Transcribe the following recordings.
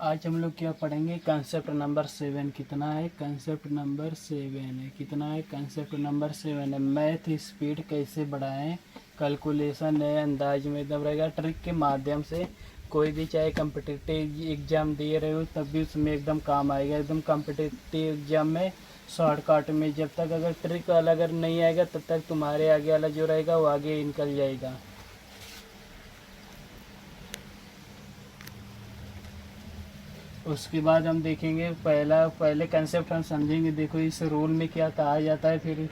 आज हम लोग क्या पढ़ेंगे, कंसेप्ट नंबर 7 कितना है, कंसेप्ट नंबर 7 है, कितना है, कंसेप्ट नंबर 7 है। मैथ स्पीड कैसे बढ़ाएं, कैलकुलेशन नए अंदाज में एकदम रहेगा, ट्रिक के माध्यम से। कोई भी चाहे कम्पिटिटिव एग्जाम दे रहे हो तब भी उसमें एकदम काम आएगा। एकदम कम्पिटिटिव एग्जाम में शॉर्टकट में, जब तक अगर ट्रिक वाला अगर नहीं आएगा तब तक तुम्हारे आगे वाला जो रहेगा वो आगे निकल जाएगा। उसके बाद हम देखेंगे पहले कंसेप्ट हम समझेंगे। देखो इस रूल में क्या कहा जाता है। फिर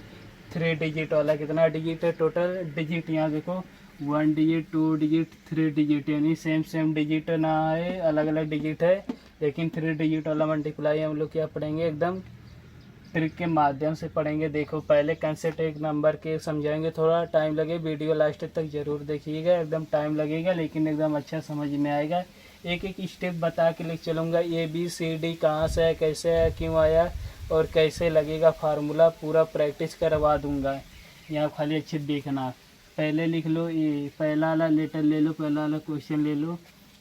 3 डिजिट वाला कितना डिजिट है, टोटल डिजिट यहाँ देखो 1 डिजिट 2 डिजिट 3 डिजिट, यानी सेम सेम डिजिट ना है, अलग अलग डिजिट है, लेकिन 3 डिजिट वाला मल्टीप्लाई हम लोग क्या पढ़ेंगे, एकदम ट्रिक के माध्यम से पढ़ेंगे। देखो पहले कंसेप्ट एक नंबर के समझाएंगे, थोड़ा टाइम लगे, वीडियो लास्ट तक जरूर देखिएगा, एकदम टाइम लगेगा लेकिन एकदम अच्छा समझ में आएगा। एक एक स्टेप बता के ले चलूँगा, ABCD कहाँ से है, कैसे है, क्यों आया और कैसे लगेगा फार्मूला, पूरा प्रैक्टिस करवा दूँगा। यहाँ खाली अच्छे देखना। पहले लिख लो ए, पहला वाला लेटर ले लो, पहला वाला क्वेश्चन ले लो।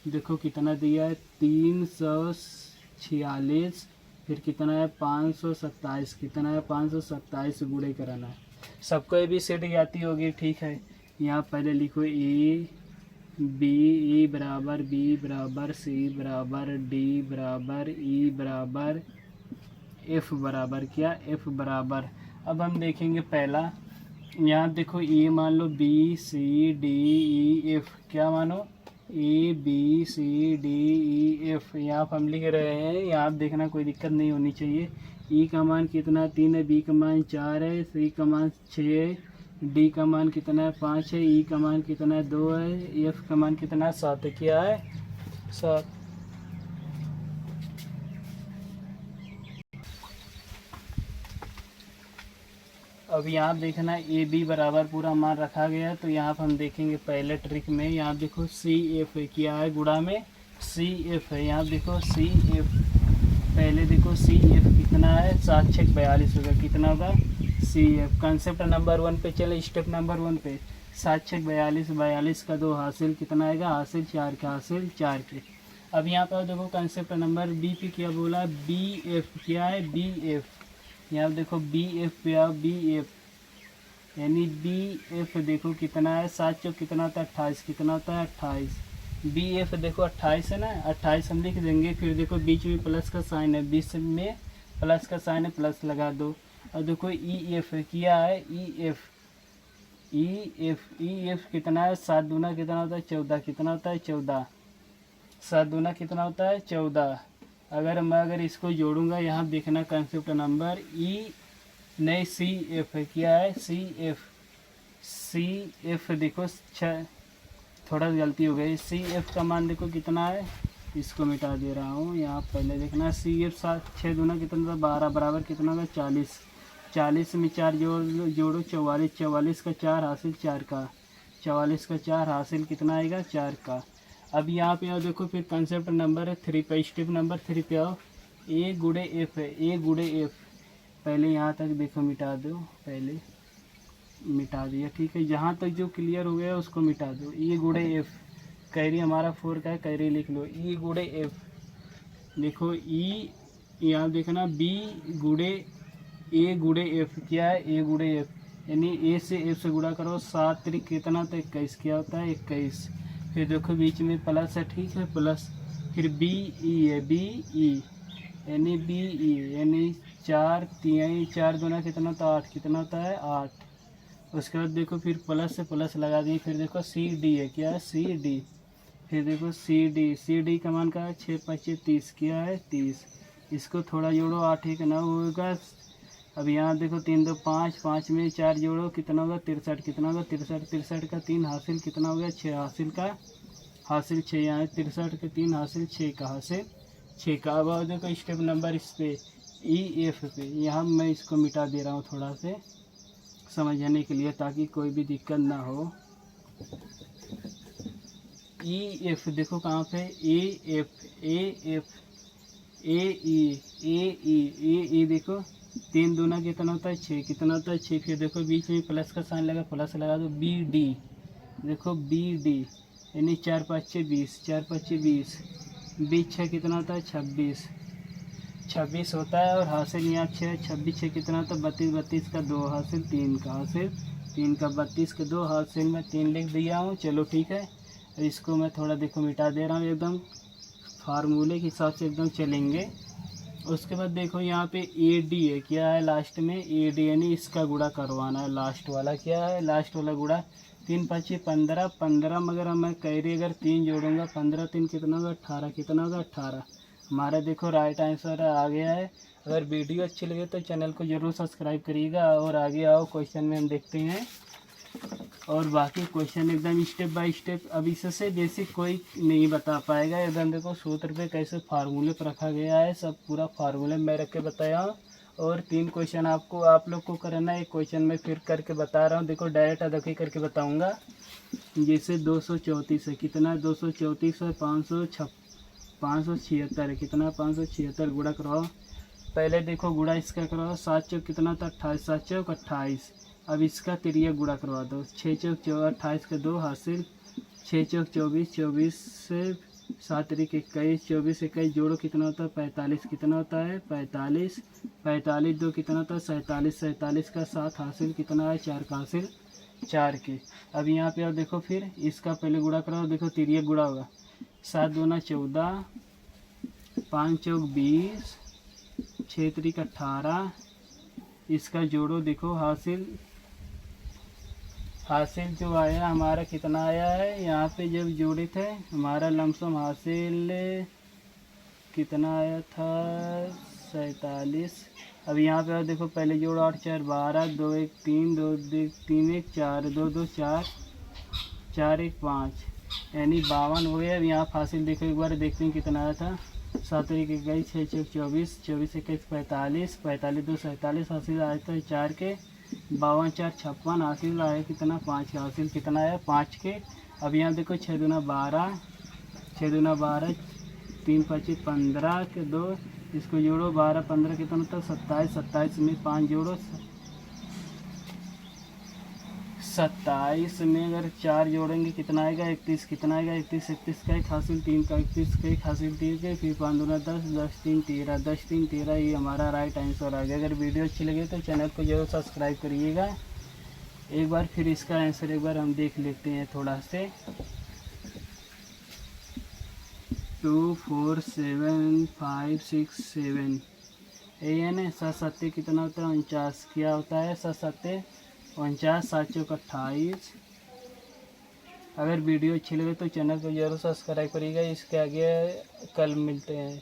देखो कितना दिया है, 346। फिर कितना है, 527। कितना है, 527 गुणे कराना है। सबको ABCD आती होगी, ठीक है। यहाँ पहले लिखो ए बराबर बी बराबर सी बराबर डी बराबर ई बराबर एफ बराबर क्या, एफ बराबर। अब हम देखेंगे पहला, यहाँ देखो ए मान लो, BCDEF, क्या मानो, ABCDEF। यहाँ पर हम लिख रहे हैं, यहाँ देखना कोई दिक्कत नहीं होनी चाहिए। ई का मान कितना 3 है, बी का मान 4 है, सी का मान 6 है, डी का मान कितना है 5 है, ई का मान कितना है 2 है, एफ का मान कितना है 7 है। क्या है, 7। अब यहाँ देखना AB बराबर पूरा मान रखा गया, तो यहाँ पर हम देखेंगे पहले ट्रिक में। यहाँ देखो CF है, क्या है, गुणा में CF है। यहाँ देखो CF, पहले देखो CF कितना है, 7 6 42 होगा, कितना होगा CF। कंसेप्ट नंबर 1 पे चले, स्टेप नंबर 1 पे। 7 6 42, 42 का 2 हासिल कितना आएगा, हासिल 4 के, हासिल 4 के। अब यहाँ पर देखो कंसेप्ट नंबर B पे क्या बोला, BF, क्या है, BF। यहाँ देखो BF पे आओ, BF यानी BF देखो कितना है, 7 चौक कितना होता है 28, कितना होता है 28। BF देखो 28 है ना, 28 हम लिख देंगे। फिर देखो बीच में प्लस का साइन है, बीच में प्लस का साइन है, प्लस लगा दो। और देखो EF है, क्या है, EF कितना है, 7 दूना कितना होता है 14, कितना होता है 14, 7 दूना कितना होता है 14। अगर इसको जोड़ूंगा, यहाँ देखना कंसेप्ट नंबर नहीं CF है, क्या है, CF देखो थोड़ा गलती हो गई। CF का मान देखो कितना है, इसको मिटा दे रहा हूँ। यहाँ पहले देखना CF 7 6 दूना कितना था 12 बराबर कितना होगा 40, 40 में 4 जोड़ो 44, 44 का 4 हासिल 4 का, 44 का 4 हासिल कितना आएगा 4 का। अब यहाँ पे आओ, देखो फिर कंसेप्ट नंबर 3 पे, स्टेप नंबर 3 पे आओ। A गुणे F है, A गुणे F। पहले यहाँ तक देखो मिटा दो, पहले मिटा दिया, ठीक है। जहाँ तक जो क्लियर हो गया उसको मिटा दो। E गुणे F, कैरी हमारा 4 का है, कैरी लिख लो। E गुणे F देखो, E यहाँ देखना B गुणे A गुणे F, क्या है, A गुणे F, यानी A से F से गुणा करो, 7 3 कितना तो 21, क्या होता है 21। फिर देखो बीच में प्लस है, ठीक है, प्लस। फिर BE है, BE यानी BE यानी 4 3 4 दूना कितना होता है 8, कितना होता है 8। उसके बाद देखो फिर प्लस से प्लस लगा दिए। फिर देखो CD है, क्या है, CD। फिर देखो CD का मान का है 6 5 30, क्या है 30। इसको थोड़ा जोड़ो, 8 1 9 होगा। अब यहाँ देखो 3 2 5, 5 में 4 जोड़ो कितना होगा 63, कितना होगा 63, 63 का 3 हासिल कितना हो गया 6, हासिल का हासिल 6, यहाँ 63 के 3 हासिल 6 का, हासिल 6 का। अब देखो स्टेप नंबर इस पे EF पे, यहाँ मैं इसको मिटा दे रहा हूँ थोड़ा से समझने के लिए, ताकि कोई भी दिक्कत ना हो। EF देखो कहाँ पे, AF AE देखो 3 दूना कितना होता है 6, कितना होता है 6। फिर देखो बीच में प्लस का साइन लगा, प्लस लगा दो। BD देखो, BD यानी 4 5 20, 4 5 20, बीस छः कितना होता है 26, 26 होता है। और हासिल यहाँ 6, 26 6 कितना होता है 32, 32 का 2 हासिल 3 का, हासिल 3 का 32 के 2 हासिल में 3 लिख दिया हूँ। चलो ठीक है, इसको मैं थोड़ा देखो मिटा दे रहा हूँ, एकदम फार्मूले के हिसाब से एकदम चलेंगे। उसके बाद देखो यहाँ पे ए डी है, क्या है लास्ट में ए डी, यानी इसका गुणा करवाना है। लास्ट वाला क्या है, लास्ट वाला गुणा 3 5 15, 15 मगर मैं कह रही अगर 3 जोड़ूंगा 15 3 कितना होगा 18, कितना होगा 18। हमारा देखो राइट आंसर आ गया है। अगर वीडियो अच्छी लगे तो चैनल को ज़रूर सब्सक्राइब करिएगा। और आगे आओ क्वेश्चन में हम देखते हैं, और बाकी क्वेश्चन एकदम स्टेप बाय स्टेप। अब इससे बेसिक कोई नहीं बता पाएगा। एकदम देखो सूत्र पे कैसे फार्मूले पर रखा गया है, सब पूरा फार्मूले में रख के बताया हूँ। और 3 क्वेश्चन आपको आप लोग को करना है, एक क्वेश्चन मैं फिर करके बता रहा हूँ। देखो डायरेक्ट अदखी करके बताऊँगा। जैसे 234 है, कितना 234 है 576 है, कितना 576 गुणा करवाओ। पहले देखो गुणा इसका करवाओ, 7 चौक कितना था 28, 7 चौक 28। अब इसका तिरिया गुणा करवा दो, 6 चौक 28 के 2 हासिल, 6 चौक 24, 24 से 7 तरीक 21, 24 21 जोड़ो कितना होता है 45, कितना होता है 45, 45 2 कितना होता है 47, 47 का 7 हासिल कितना है 4 का हासिल 4 के। अब यहाँ पे और देखो फिर इसका पहले गुणा कराओ, देखो तिरिया गुणा होगा, 7 दूना 14, 5 चौक 20, 6 तरीक 18। इसका जोड़ो, देखो हासिल जो आया हमारा कितना आया है, यहाँ पे जब जोड़े थे हमारा लमसम हासिल कितना आया था 47। अब यहाँ पे देखो पहले जोड़ो 8 4 12, 2 1 3, 2 3 1 4, 2 2 4, 4 1 5, यानी 52 हो गया। अब यहाँ हासिल देखो एक बार देखते हैं कितना आया था, 7 1 21, 6 6 24, 24 21 45, 45 2 47 हासिल आया था 4 के, 52 4 56 हासिल आया कितना 5 के, हासिल कितना आया 5 के। अब यहाँ देखो 6 दूना 12, 6 दूना 12, 3 5 15 के 2, इसको जोड़ो 12 15 कितना होता है 27, 27 में 5 जोड़ो, 27 में अगर 4 जोड़ेंगे कितना आएगा 31, कितना आएगा 31, 31 का एक हासिल 3 का, 31 का एक हासिल 3 के, फिर 5 दूना 10, 10 3 13, 10 3 13, ये हमारा राइट आंसर आ गया। अगर वीडियो अच्छी लगे तो चैनल को जरूर सब्सक्राइब करिएगा। एक बार फिर इसका आंसर एक बार हम देख लेते हैं थोड़ा से, 2 4 7 5 6 7, ये है ना 7 7 कितना होता है 49, क्या होता है 7 7 49, 7 चौक 28। अगर वीडियो अच्छी लगे तो चैनल को जरूर सब्सक्राइब करिएगा। इसके आगे कल मिलते हैं।